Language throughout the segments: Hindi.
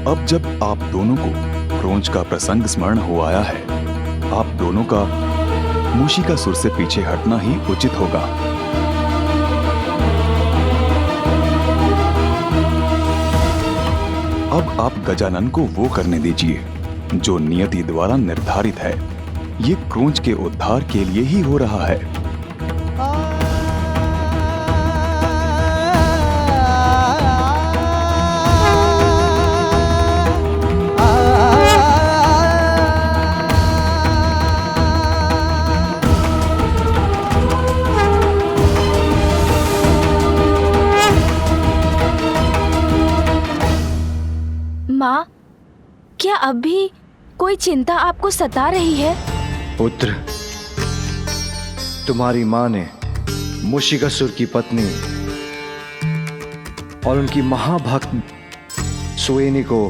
अब जब आप दोनों को क्रोंच का प्रसंग स्मरण हो आया है, आप दोनों का मूषिकासुर से पीछे हटना ही उचित होगा। अब आप गजानन को वो करने दीजिए जो नियति द्वारा निर्धारित है। ये क्रोंच के उद्धार के लिए ही हो रहा है। माँ, क्या अब भी कोई चिंता आपको सता रही है? पुत्र, तुम्हारी माँ ने मूषिकासुर की पत्नी और उनकी महाभक्त सुवेनी को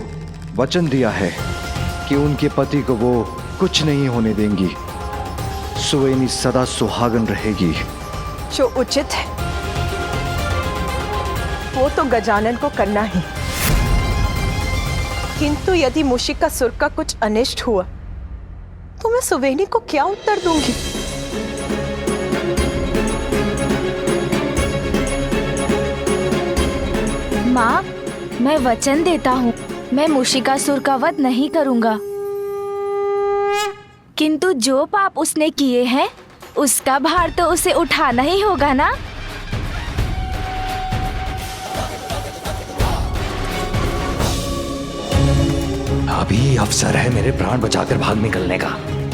वचन दिया है कि उनके पति को वो कुछ नहीं होने देंगी। सुवेनी सदा सुहागन रहेगी। जो उचित है वो तो गजानन को करना ही, किंतु यदि मूषिकासुर का कुछ अनिष्ट हुआ तो मैं सुवेनी को क्या उत्तर दूंगी? माँ, मैं वचन देता हूँ, मैं मूषिकासुर का वध नहीं करूँगा। किंतु जो पाप उसने किए हैं उसका भार तो उसे उठाना ही होगा ना। अभी अवसर है मेरे प्राण बचाकर भाग निकलने का।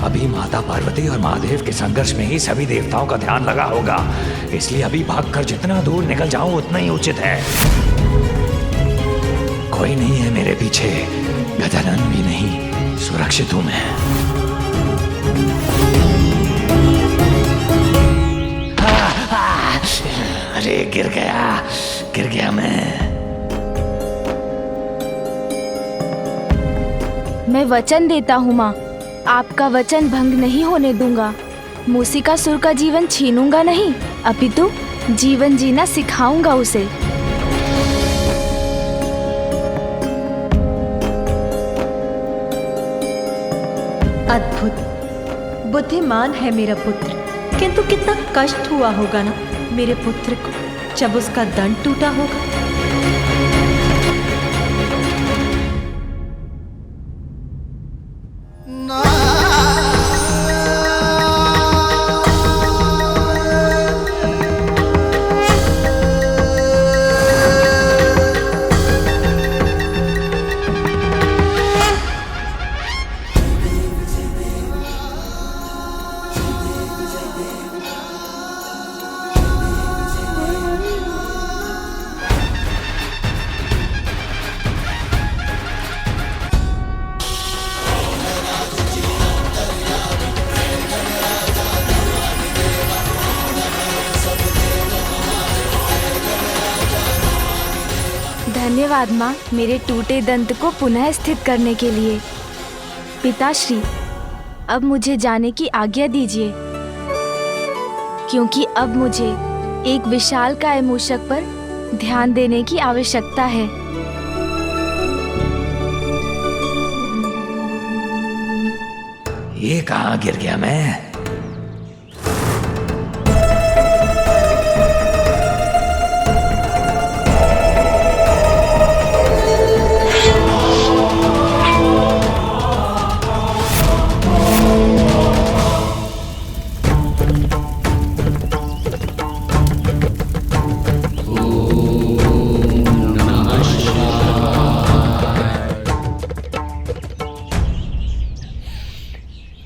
अभी माता पार्वती और महादेव के संघर्ष में ही सभी देवताओं का ध्यान लगा होगा, इसलिए अभी भागकर जितना दूर निकल जाऊं उतना ही उचित है। कोई नहीं है मेरे पीछे, गजानन भी नहीं, सुरक्षित हूं मैं। अरे गिर गया मैं वचन देता हूँ माँ, आपका वचन भंग नहीं होने दूंगा। मूषिकासुर का जीवन छीनूंगा नहीं, अपितु जीवन जीना सिखाऊंगा उसे। अद्भुत बुद्धिमान है मेरा पुत्र, किंतु कितना कष्ट हुआ होगा ना मेरे पुत्र को जब उसका दंड टूटा होगा। धन्यवाद माँ, मेरे टूटे दंत को पुनः स्थित करने के लिए। पिताश्री, अब मुझे जाने की आज्ञा दीजिए, क्योंकि अब मुझे एक विशालकाय मूषक पर ध्यान देने की आवश्यकता है। ये कहाँ गिर गया मैं?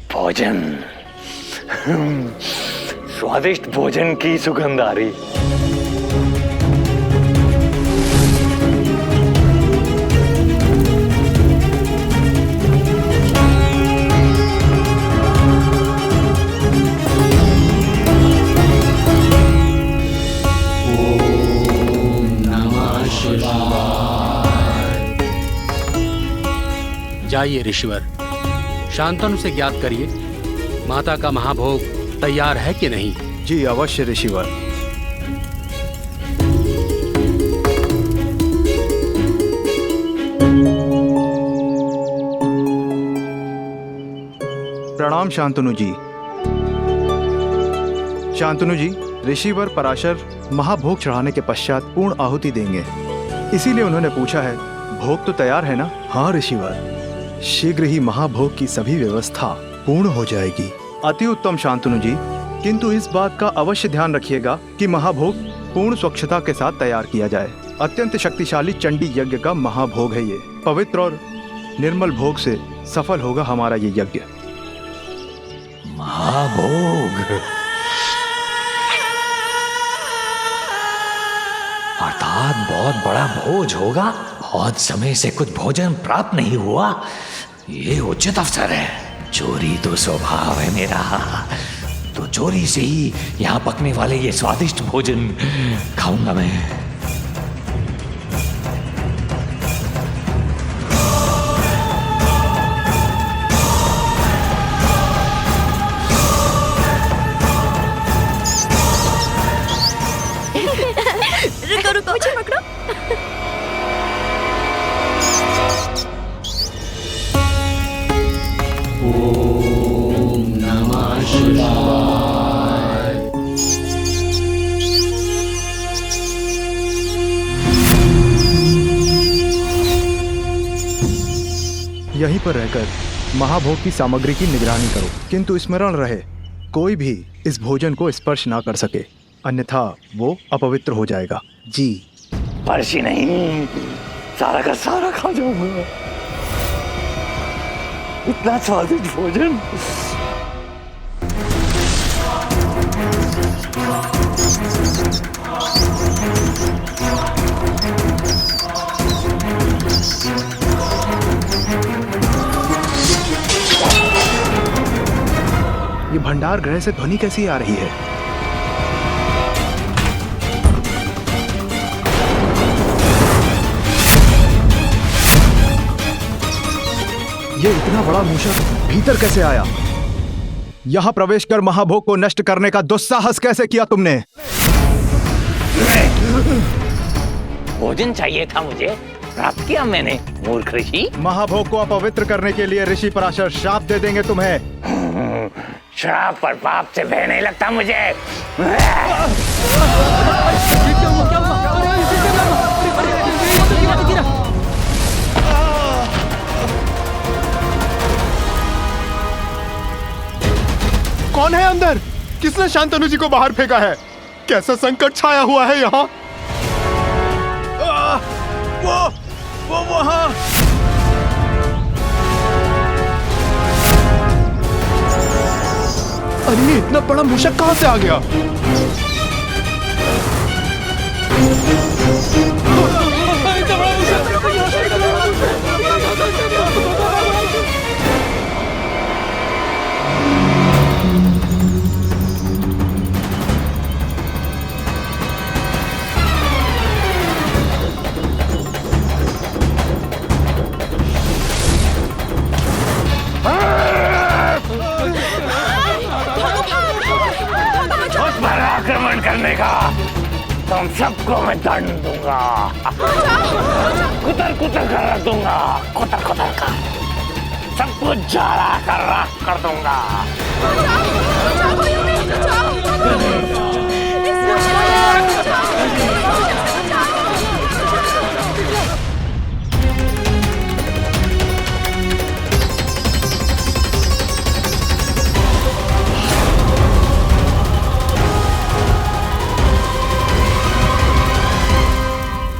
भोजन, स्वादिष्ट भोजन की सुगंध आ रही। जाइए ऋषिवर, शांतनु से ज्ञात करिए माता का महाभोग तैयार है कि नहीं। जी अवश्य ऋषिवर। प्रणाम शांतनु जी। शांतनु जी, ऋषिवर पराशर महाभोग चढ़ाने के पश्चात पूर्ण आहुति देंगे, इसीलिए उन्होंने पूछा है भोग तो तैयार है ना? हाँ ऋषिवर, शीघ्र ही महाभोग की सभी व्यवस्था पूर्ण हो जाएगी। अति उत्तम शांतनु जी, किंतु इस बात का अवश्य ध्यान रखिएगा कि महाभोग पूर्ण स्वच्छता के साथ तैयार किया जाए। अत्यंत शक्तिशाली चंडी यज्ञ का महाभोग है ये। पवित्र और निर्मल भोग से सफल होगा हमारा ये यज्ञ। महाभोग अर्थात बहुत बड़ा भोज होगा। बहुत समय से कुछ भोजन प्राप्त नहीं हुआ, ये उचित अवसर है। चोरी तो स्वभाव है मेरा, तो चोरी से ही यहाँ पकने वाले ये स्वादिष्ट भोजन खाऊंगा मैं। रुको रुको, मुझे पकड़ो। यहीं पर रहकर महाभोग की सामग्री की निगरानी करो, किंतु स्मरण रहे कोई भी इस भोजन को स्पर्श ना कर सके, अन्यथा वो अपवित्र हो जाएगा। जी। स्पर्श ही नहीं, सारा का सारा खा जाऊंगा। इतना स्वादिष्ट भोजन। ये भंडार गृह से ध्वनि कैसी आ रही है? ये इतना बड़ा मूषक भीतर कैसे आया? यहां प्रवेश कर महाभोग को नष्ट करने का दुस्साहस कैसे किया तुमने? भोजन चाहिए था मुझे, प्राप्त किया मैंने। मूर्ख ऋषि। महाभोग को अपवित्र करने के लिए ऋषि पराशर श्राप दे देंगे तुम्हें। श्राप पर पाप से भय नहीं लगता मुझे। कौन है अंदर? किसने शांतनु जी को बाहर फेंका है? कैसा संकट छाया हुआ है यहाँ? वो वहाँ। अरे ये इतना बड़ा मूषक कहाँ से आ गया? आक्रमण करने का तुम सबको मैं दंड दूंगा। कुतर कुतर कर रख दूंगा, कुतर कुतर कर सब कुछ जाड़ा कर राख कर दूंगा।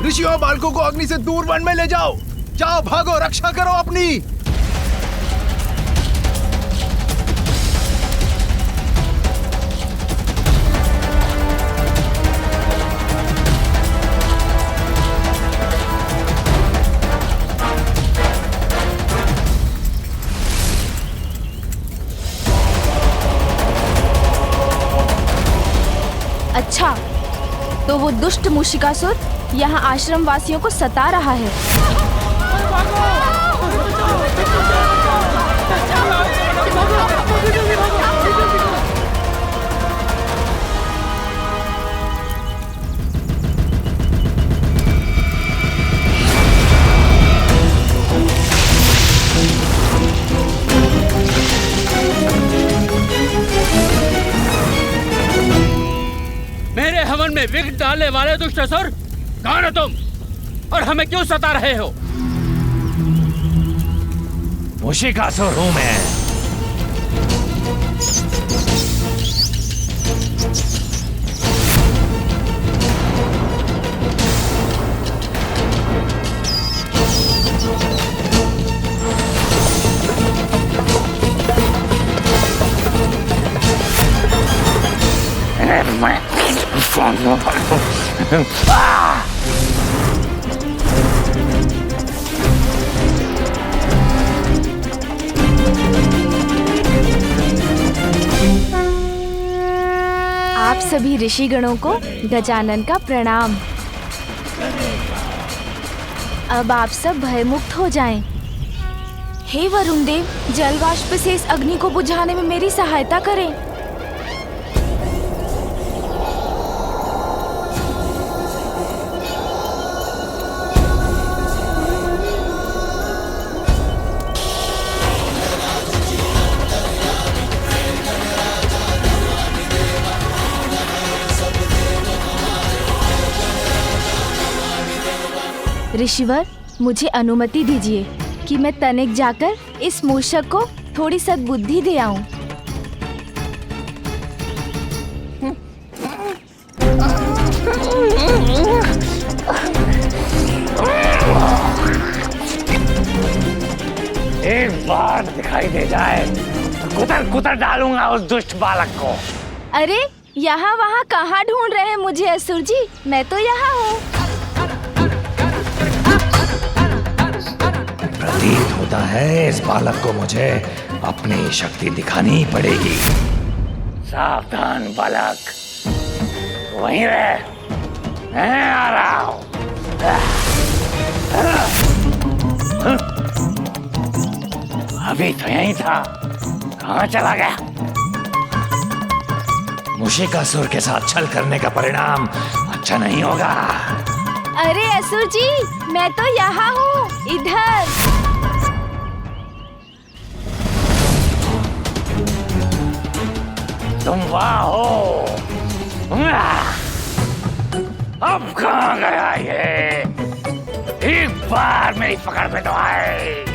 ऋषियों, बालकों को अग्नि से दूर वन में ले जाओ। जाओ, भागो, रक्षा करो अपनी। अच्छा, तो वो दुष्ट मूषिकासुर यहाँ आश्रम वासियों को सता रहा है। निकालने वाले दुष्ट असुर, कौन हो तुम और हमें क्यों सता रहे हो? मूषिकासुर हूं मैं। आप सभी ऋषिगणों को गजानन का प्रणाम। अब आप सब भयमुक्त हो जाएं। हे वरुण देव, जलवाष्प से इस अग्नि को बुझाने में मेरी सहायता करें। ऋषिवर, मुझे अनुमति दीजिए कि मैं तनिक जाकर इस मूषक को थोड़ी सद्बुद्धि दे आऊं। एक बार दिखाई दे जाए तो कुतर कुतर डालूंगा उस दुष्ट बालक को। अरे यहाँ वहाँ कहाँ ढूंढ रहे हैं मुझे असुर जी? मैं तो यहाँ हूँ। प्रतीत होता है इस बालक को मुझे अपनी शक्ति दिखानी पड़ेगी। सावधान बालक, वहीं रह, मैं आ रहा हूँ। अभी तो यहीं था, कहाँ चला गया? मूषिकासुर के साथ छल करने का परिणाम अच्छा नहीं होगा। अरे असुर जी, मैं तो यहाँ हूँ, इधर। तुम वहाँ हो? अब कहाँ गया ये? एक बार मेरी पकड़ में तो आए।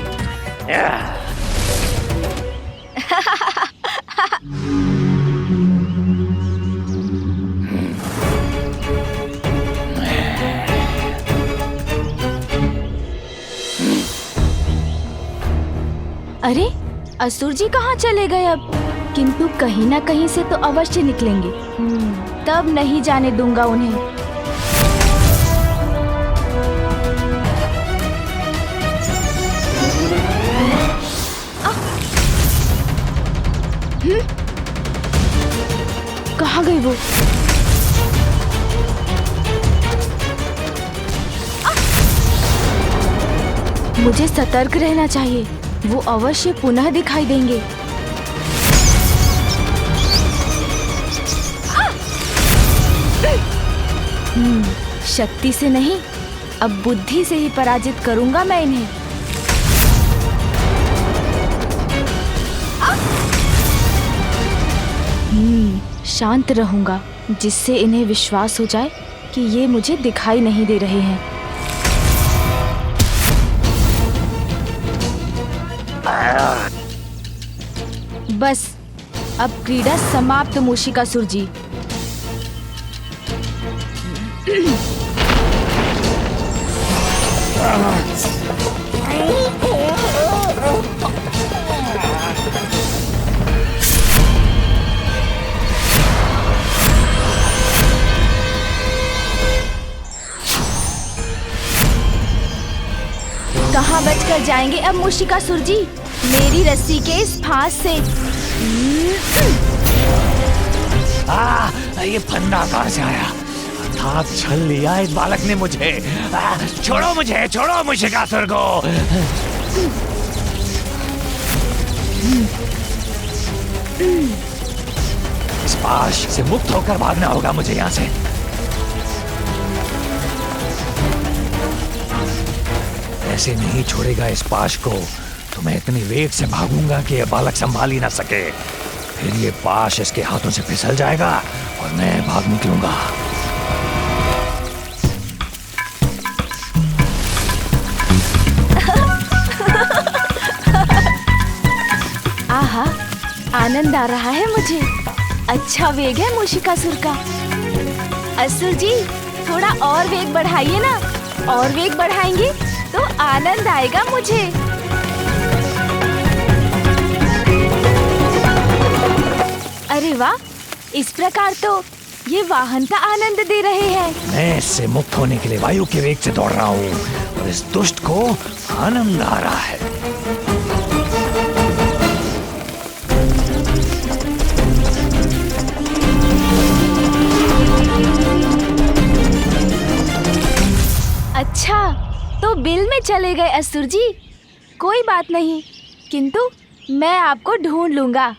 अरे असुर जी कहाँ चले गए अब? किंतु कहीं ना कहीं से तो अवश्य निकलेंगे। तब नहीं जाने दूंगा उन्हें। कहाँ गई वो? मुझे सतर्क रहना चाहिए, वो अवश्य पुनः दिखाई देंगे। शक्ति से नहीं, अब बुद्धि से ही पराजित करूंगा मैं इन्हें। शांत रहूंगा, जिससे इन्हें विश्वास हो जाए कि ये मुझे दिखाई नहीं दे रहे हैं। बस अब क्रीड़ा समाप्त मूषिकासुर जी। कहाँ बचकर जाएंगे अब मूषिकासुर जी मेरी रस्सी के इस फांस से? ये फंदा कहाँ से आया? अर्थात छल लिया इस बालक ने मुझे। छोड़ो मुझे, छोड़ो मूषिकासुर को। इस पाश से मुक्त होकर भागना होगा मुझे यहाँ से। ऐसे नहीं छोड़ेगा इस पाश को तो मैं इतनी वेग से भागूंगा कि यह बालक संभाल ही ना सके। फिर ये पाश इसके हाथों से फिसल जाएगा और मैं भाग निकलूंगा। आनंद आ रहा है मुझे। अच्छा वेग है मूषिकासुर का। असुर जी, थोड़ा और वेग बढ़ाइए ना। और वेग बढ़ाएंगे तो आनंद आएगा मुझे। अरे वाह, इस प्रकार तो ये वाहन का आनंद दे रहे हैं। मैं इससे मुक्त होने के लिए वायु के वेग से दौड़ रहा हूँ और इस दुष्ट को आनंद आ रहा है। अच्छा, तो बिल में चले गए असुर जी। कोई बात नहीं, किंतु मैं आपको ढूंढ लूंगा।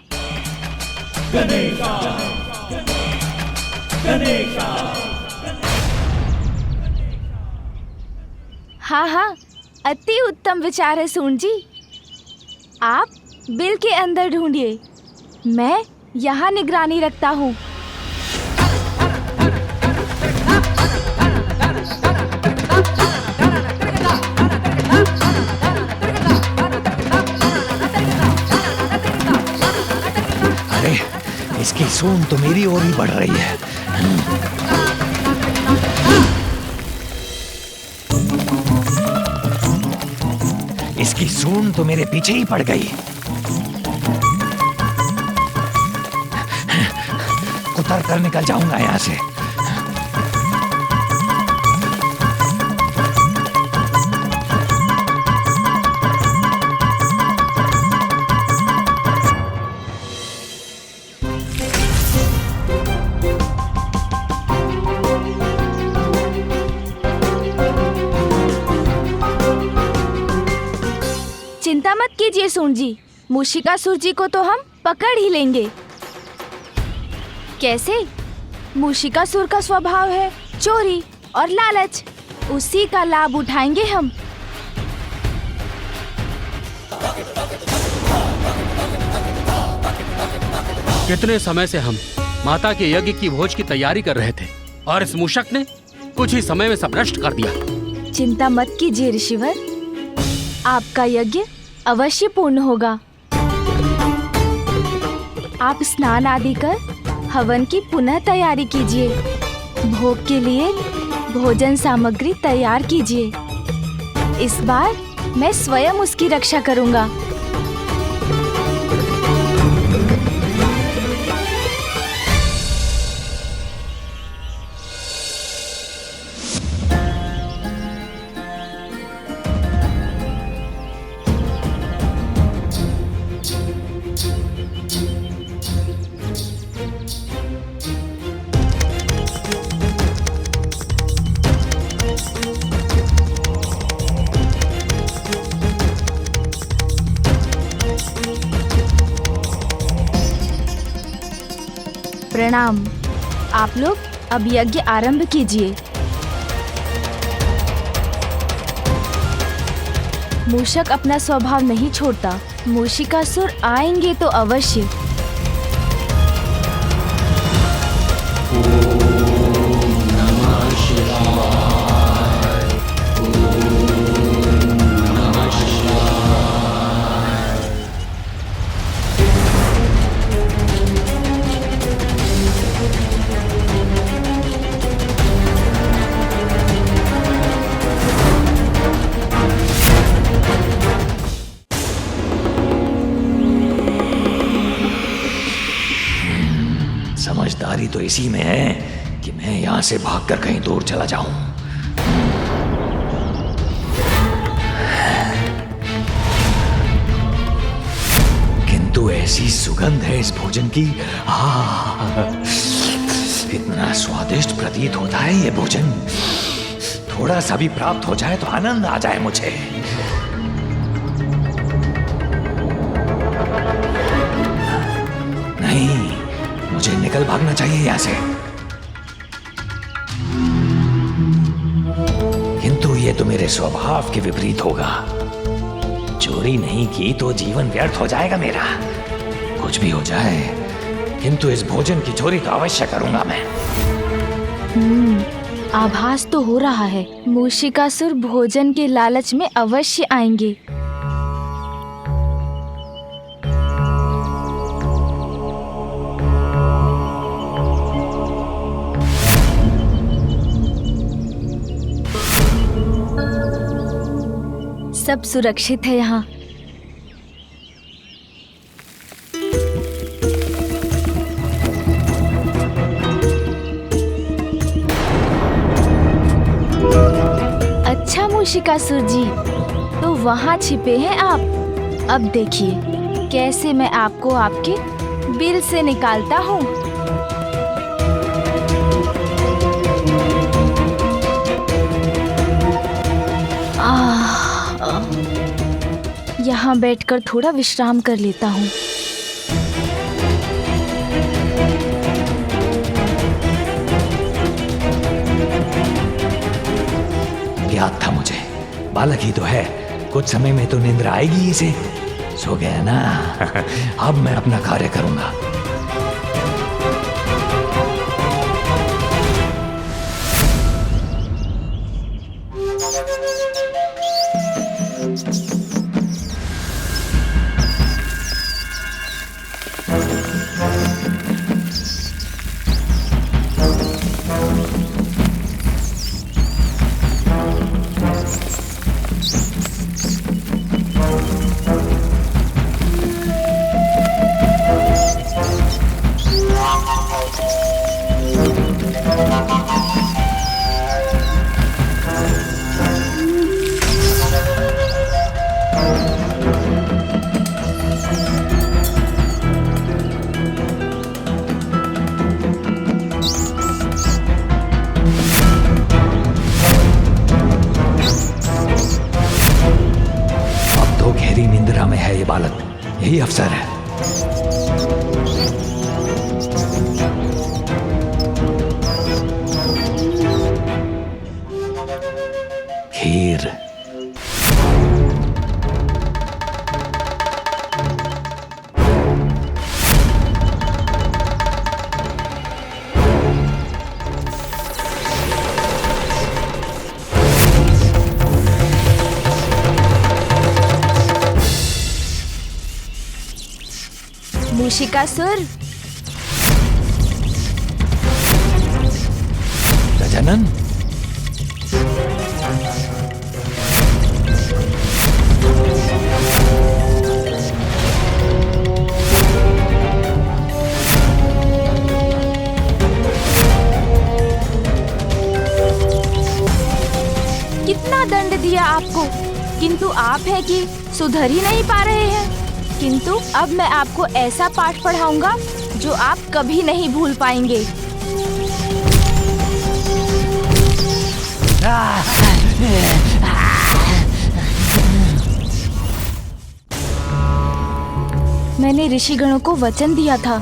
हाँ हाँ, अति उत्तम विचार है सून जी। आप बिल के अंदर ढूंढिए, मैं यहाँ निगरानी रखता हूँ। अरे, इसकी सूंड तो मेरी ओर ही बढ़ रही है। इसकी सूंड तो मेरे पीछे ही पड़ गई। उतर कर निकल जाऊंगा यहाँ से। चिंता मत कीजिए सून जी, मूषिकासुर जी को तो हम पकड़ ही लेंगे। कैसे? मूषिकासुर का स्वभाव है चोरी और लालच, उसी का लाभ उठाएंगे हम। कितने समय से हम माता के यज्ञ की भोज की तैयारी कर रहे थे और इस मूषक ने कुछ ही समय में सब नष्ट कर दिया। चिंता मत कीजिए ऋषिवर, आपका यज्ञ अवश्य पूर्ण होगा। आप स्नान आदि कर हवन की पुनः तैयारी कीजिए। भोग के लिए भोजन सामग्री तैयार कीजिए। इस बार मैं स्वयं उसकी रक्षा करूंगा। प्रणाम। आप लोग अब यज्ञ आरंभ कीजिए। मूषक अपना स्वभाव नहीं छोड़ता। मूषिकासुर आएंगे तो अवश्य। समझदारी तो इसी में है कि मैं यहाँ से भागकर कहीं दूर चला जाऊं। किंतु ऐसी सुगंध है इस भोजन की, इतना स्वादिष्ट प्रतीत होता है ये भोजन। थोड़ा सा भी प्राप्त हो जाए तो आनंद आ जाए मुझे। नहीं, मुझे निकल भागना चाहिए यहाँ से। किंतु ये तो मेरे स्वभाव के विपरीत होगा। चोरी नहीं की तो जीवन व्यर्थ हो जाएगा मेरा। कुछ भी हो जाए, किंतु इस भोजन की चोरी तो अवश्य करूंगा मैं। आभास तो हो रहा है मूषिकासुर भोजन के लालच में अवश्य आएंगे। सब सुरक्षित है यहाँ। अच्छा मूषिकासुर जी, तो वहाँ छिपे हैं आप। अब देखिए कैसे मैं आपको आपके बिल से निकालता हूँ। यहाँ बैठकर थोड़ा विश्राम कर लेता हूँ। याद था मुझे, बालक ही तो है, कुछ समय में तो नींद आएगी इसे। सो गया ना। अब मैं अपना कार्य करूंगा। बालक, यही अवसर है। खीर। मूषिकासुर, गजानन, कितना दंड दिया आपको, किंतु आप है कि सुधर ही नहीं पा रहे हैं। किंतु अब मैं आपको ऐसा पाठ पढ़ाऊंगा जो आप कभी नहीं भूल पाएंगे। मैंने ऋषिगणों को वचन दिया था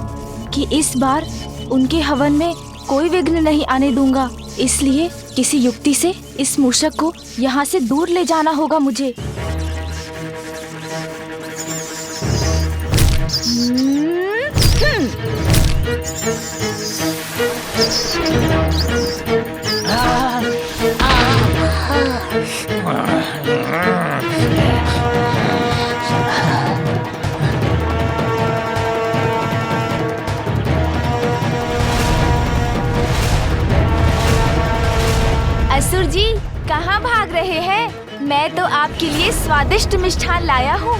कि इस बार उनके हवन में कोई विघ्न नहीं आने दूंगा, इसलिए किसी युक्ति से इस मूषक को यहाँ से दूर ले जाना होगा मुझे। असुर जी, कहाँ भाग रहे हैं? मैं तो आपके लिए स्वादिष्ट मिष्ठान लाया हूँ।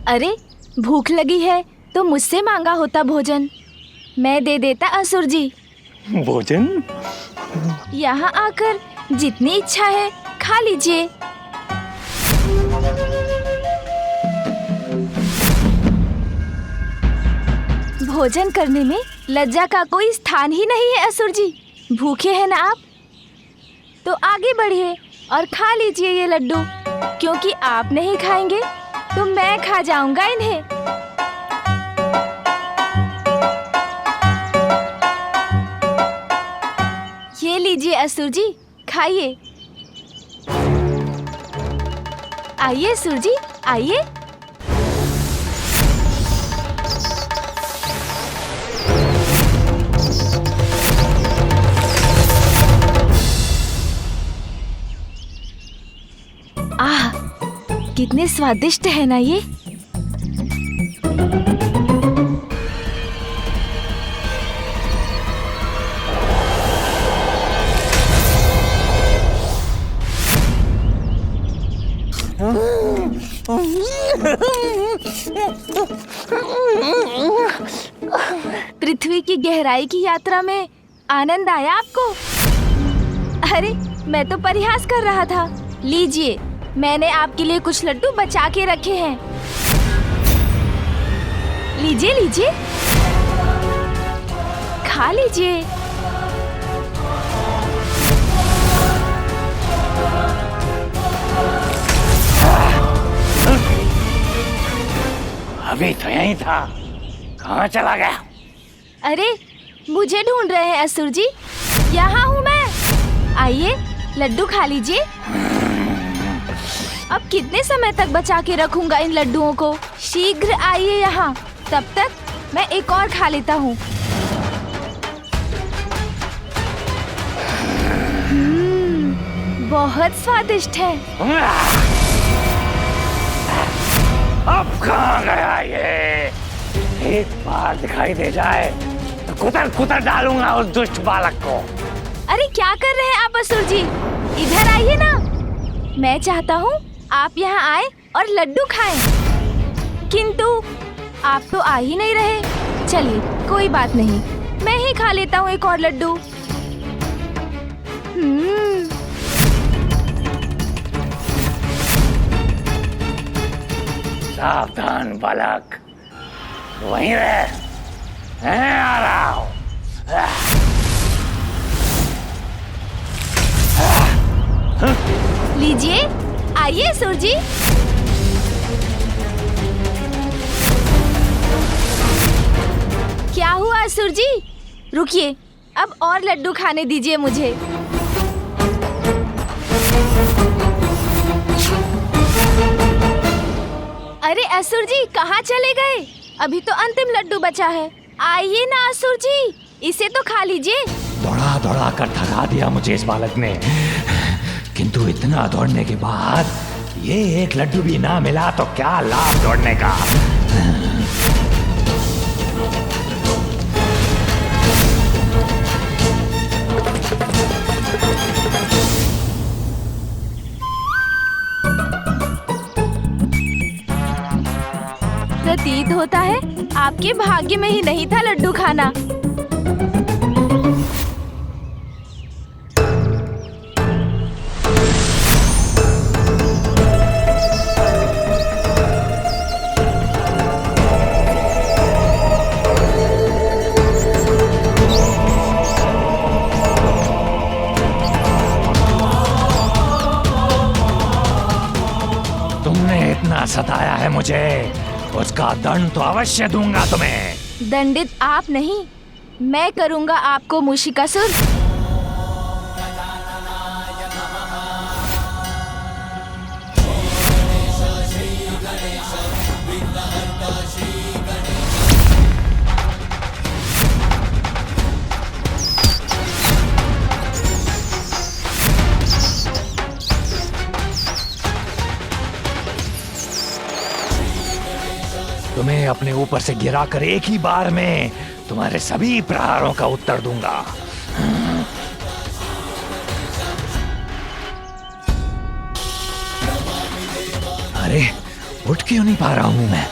अरे, भूख लगी है तो मुझसे मांगा होता भोजन, मैं दे देता असुर जी। भोजन? यहाँ आकर जितनी इच्छा है खा लीजिए। भोजन करने में लज्जा का कोई स्थान ही नहीं है असुर जी। भूखे हैं ना आप? तो आगे बढ़िए और खा लीजिए ये लड्डू, क्योंकि आप नहीं खाएंगे तो मैं खा जाऊंगा इन्हें। ये लीजिए असुर जी, खाइए। आइए असुर जी, आइए। आह, कितने स्वादिष्ट है ना ये। पृथ्वी की गहराई की यात्रा में आनंद आया आपको? अरे मैं तो परिहास कर रहा था। लीजिए, मैंने आपके लिए कुछ लड्डू बचा के रखे हैं। लीजिए लीजिए, खा लीजिए। अभी तो यहीं था, कहाँ चला गया? अरे मुझे ढूंढ रहे हैं असुर जी? यहाँ हूँ मैं। आइए, लड्डू खा लीजिए। अब कितने समय तक बचा के रखूंगा इन लड्डुओं को? शीघ्र आइए यहाँ, तब तक मैं एक और खा लेता हूँ। बहुत स्वादिष्ट है। अब कहाँ गया ये? एक बार दिखाई दे जाए तो कुतर कुतर डालूंगा उस दुष्ट बालक को। अरे क्या कर रहे हैं आप असुर जी? इधर आइए ना। मैं चाहता हूँ आप यहाँ आए और लड्डू खाएं, किंतु आप तो आ ही नहीं रहे। चलिए कोई बात नहीं, मैं ही खा लेता हूँ एक और लड्डू। सावधान बालक, वहीं रह, मैं आ रहा हूँ। लीजिए, आइए असुर जी। क्या हुआ असुर जी? रुकिए, अब और लड्डू खाने दीजिए मुझे। अरे असुर जी कहाँ चले गए? अभी तो अंतिम लड्डू बचा है। आइए ना असुर जी, इसे तो खा लीजिए। दौड़ा दौड़ा कर थका दिया मुझे इस बालक ने, किंतु इतना दौड़ने के बाद ये एक लड्डू भी ना मिला तो क्या लाभ दौड़ने का। प्रतीत होता है आपके भाग्य में ही नहीं था लड्डू खाना। तुमने इतना सताया है मुझे, उसका दंड तो अवश्य दूंगा तुम्हें। दंडित आप नहीं, मैं करूंगा आपको मूषिकासुर। तुम्हें अपने ऊपर से गिराकर एक ही बार में तुम्हारे सभी प्रहारों का उत्तर दूंगा। अरे उठ क्यों नहीं पा रहा हूं मैं?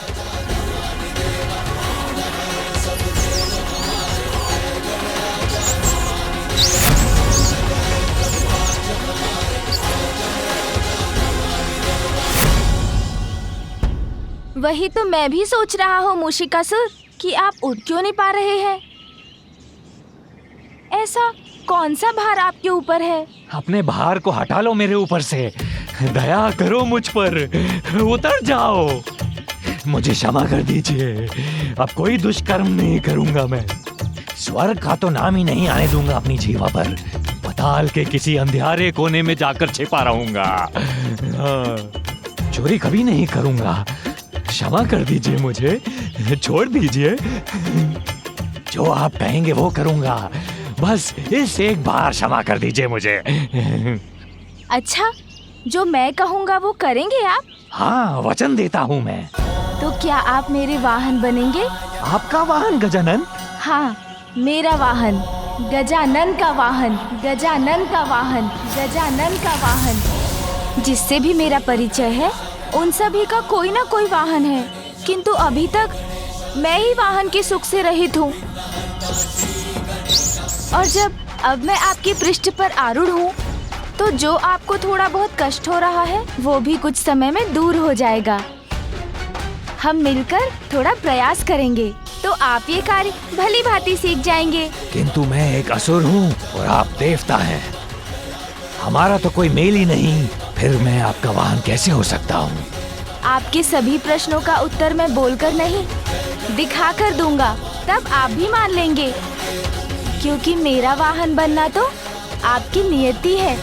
वही तो मैं भी सोच रहा हूँ मूषिकासुर कि आप उठ क्यों नहीं पा रहे हैं। ऐसा कौन सा भार आपके ऊपर है? अपने भार को हटा लो मेरे ऊपर से, दया करो मुझ पर, उतर जाओ, मुझे क्षमा कर दीजिए। अब कोई दुष्कर्म नहीं करूंगा मैं। स्वर्ग का तो नाम ही नहीं आने दूंगा अपनी जीवा पर। पाताल के किसी अंधियारे कोने में जाकर छिपा रहूंगा। चोरी कभी नहीं करूंगा। क्षमा कर दीजिए मुझे, छोड़ दीजिए। जो आप कहेंगे वो करूंगा, बस इस एक बार क्षमा कर दीजिए मुझे। अच्छा, जो मैं कहूँगा वो करेंगे आप? हाँ, वचन देता हूँ मैं। तो क्या आप मेरे वाहन बनेंगे? आपका वाहन गजानन? हाँ, मेरा वाहन, गजानन का वाहन, गजानन का वाहन, गजानन का वाहन। जिससे भी मेरा परिचय है उन सभी का कोई ना कोई वाहन है, किंतु अभी तक मैं ही वाहन के सुख से रहित हूँ। और जब अब मैं आपकी पृष्ठ पर आरूढ़ हूँ तो जो आपको थोड़ा बहुत कष्ट हो रहा है वो भी कुछ समय में दूर हो जाएगा। हम मिलकर थोड़ा प्रयास करेंगे तो आप ये कार्य भली भांति सीख जाएंगे। किंतु मैं एक असुर हूँ और आप देवता हैं। हमारा तो कोई मेल ही नहीं, फिर मैं आपका वाहन कैसे हो सकता हूँ? आपके सभी प्रश्नों का उत्तर मैं बोलकर नहीं, दिखा कर दूंगा, तब आप भी मान लेंगे। क्योंकि मेरा वाहन बनना तो आपकी नियति है।